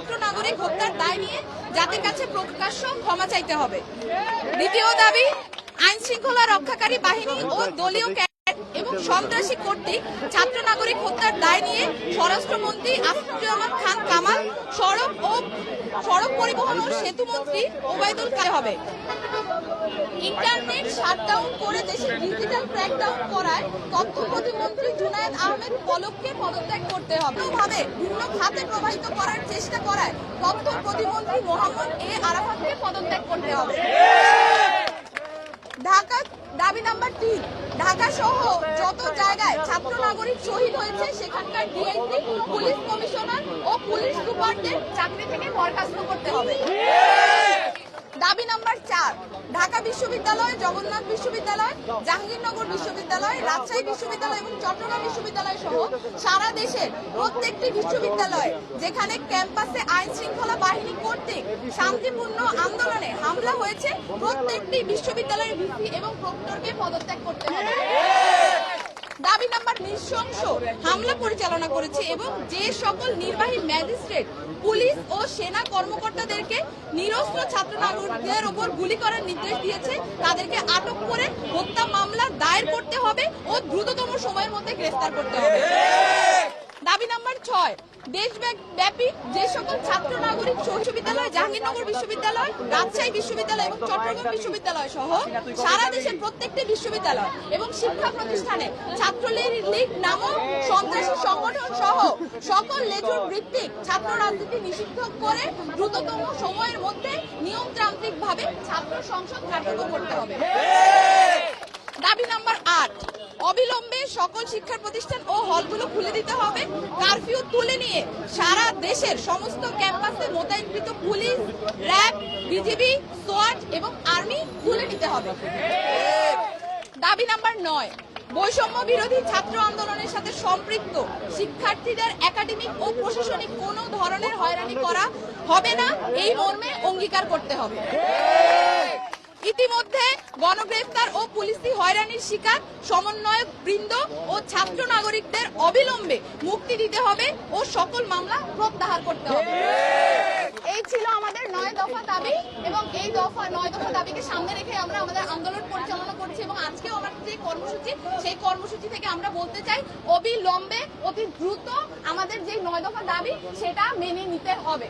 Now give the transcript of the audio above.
ছাত্র নাগরিক হত্যার দায় নিয়ে জাতির কাছে প্রকাশ্য ক্ষমা চাইতে হবে। দ্বিতীয় দাবি, আইন শৃঙ্খলা রক্ষাকারী বাহিনী ও দলীয় এবং সন্ত্রাসী কর্তৃক ছাত্র নাগরিক হত্যার দায় নিয়ে স্বরাষ্ট্রমন্ত্রী আসাদুজ্জামান খান কামাল, সড়ক পরিবহন ও সেতু মন্ত্রী ওবায়দুল কাদের হবে। ইন্টারনেট শাটডাউন করে দেশে ডিজিটাল ক্র্যাকডাউন করায় তথ্য প্রতিমন্ত্রী জুনায়েদ আহমেদ পলককে পদত্যাগ করতে হবে। ভাবে ভিন্ন খাতে প্রবাহিত করার চেষ্টা করায় তথ্য প্রতিমন্ত্রী মোহাম্মদ এ আরাফাতকে পদত্যাগ করতে হবে। ঢাকা দাবি নাম্বার 3, ঢাকা সহ যত জায়গায় ছাত্র নাগরিক শহীদ হয়েছে সেখানকার ডিআইজি, পুলিশ কমিশনার ও পুলিশ সুপারদের চাকরি থেকে বরখাস্ত করতে হবে। দাবি নাম্বার 4, ঢাকা বিশ্ববিদ্যালয়, জগন্নাথ বিশ্ববিদ্যালয়, জাহাঙ্গীরনগর বিশ্ববিদ্যালয়, রাজশাহী বিশ্ববিদ্যালয় এবং চট্টগ্রাম বিশ্ববিদ্যালয় সহ সারা দেশের প্রত্যেকটি বিশ্ববিদ্যালয় যেখানে ক্যাম্পাসে আইন শৃঙ্খলা বাহিনী কর্তৃক শান্তিপূর্ণ আন্দোলনে হামলা হয়েছে প্রত্যেকটি বিশ্ববিদ্যালয়ের ভিসি এবং প্রক্টরকে পদত্যাগ করতে হবে। দাবি নাম্বার, নৃশংস হামলা পরিচালনা করেছে এবং যে সকল নির্বাহী ম্যাজিস্ট্রেট, পুলিশ ও সেনা কর্মকর্তাদেরকে নিরস্ত্র ছাত্র নাগরিকদের উপর গুলি করার নির্দেশ দিয়েছে তাদেরকে আটক করে হত্যা মামলা দায়ের করতে হবে ও দ্রুততম সময়ের মধ্যে গ্রেফতার করতে হবে। দাবি নাম্বার 6, দেশব্যাপী যে সকল ছাত্র নাগরিক বিশ্ববিদ্যালয়, জাহাঙ্গীরনগর বিশ্ববিদ্যালয়, রাজশাহী বিশ্ববিদ্যালয় এবং চট্টগ্রাম বিশ্ববিদ্যালয় সহ সারা দেশের প্রত্যেকটি বিশ্ববিদ্যালয় এবং শিক্ষা প্রতিষ্ঠানে ছাত্রলীগ নামক সন্ত্রাসী সংগঠন সহ সকল লেজুর ভিত্তিক ছাত্র রাজনীতি নিষিদ্ধ করে দ্রুততম সময়ের মধ্যে নিয়মতান্ত্রিকভাবে ছাত্র সংসদ কার্যকর করতে হবে। দাবি নাম্বার 8, অবিলম্বে সকল শিক্ষা প্রতিষ্ঠান ও হলগুলো খুলে দিতে হবে। কারফিউ তুলে নিয়ে সারা দেশের সমস্ত ক্যাম্পাসে মোতায়েনকৃত পুলিশ, র্যাব, বিজিবি, সোয়াট এবং আর্মি তুলে নিতে হবে। দাবি নাম্বার 9, বৈষম্য বিরোধী ছাত্র আন্দোলনের সাথে সম্পৃক্ত শিক্ষার্থীদের একাডেমিক ও প্রশাসনিক কোনো ধরনের হয়রানি করা হবে না, এই মর্মে অঙ্গীকার করতে হবে। ইতিমধ্যে গণগ্রেফতার ও পুলিশি হয়রানির শিকার সমন্বয়ক বৃন্দ ও ছাত্র নাগরিকদের অবিলম্বে মুক্তি দিতে হবে ও সকল মামলা প্রত্যাহার করতে হবে। এই ছিল আমাদের 9 দফা দাবি এবং এই 9 দফা দাবিকে সামনে রেখে আমরা আমাদের আন্দোলন পরিচালনা করছি এবং আজকেও আমরা যে কর্মসূচি, সেই কর্মসূচি থেকে আমরা বলতে চাই অবিলম্বে অতি দ্রুত আমাদের যে 9 দফা দাবি সেটা মেনে নিতে হবে।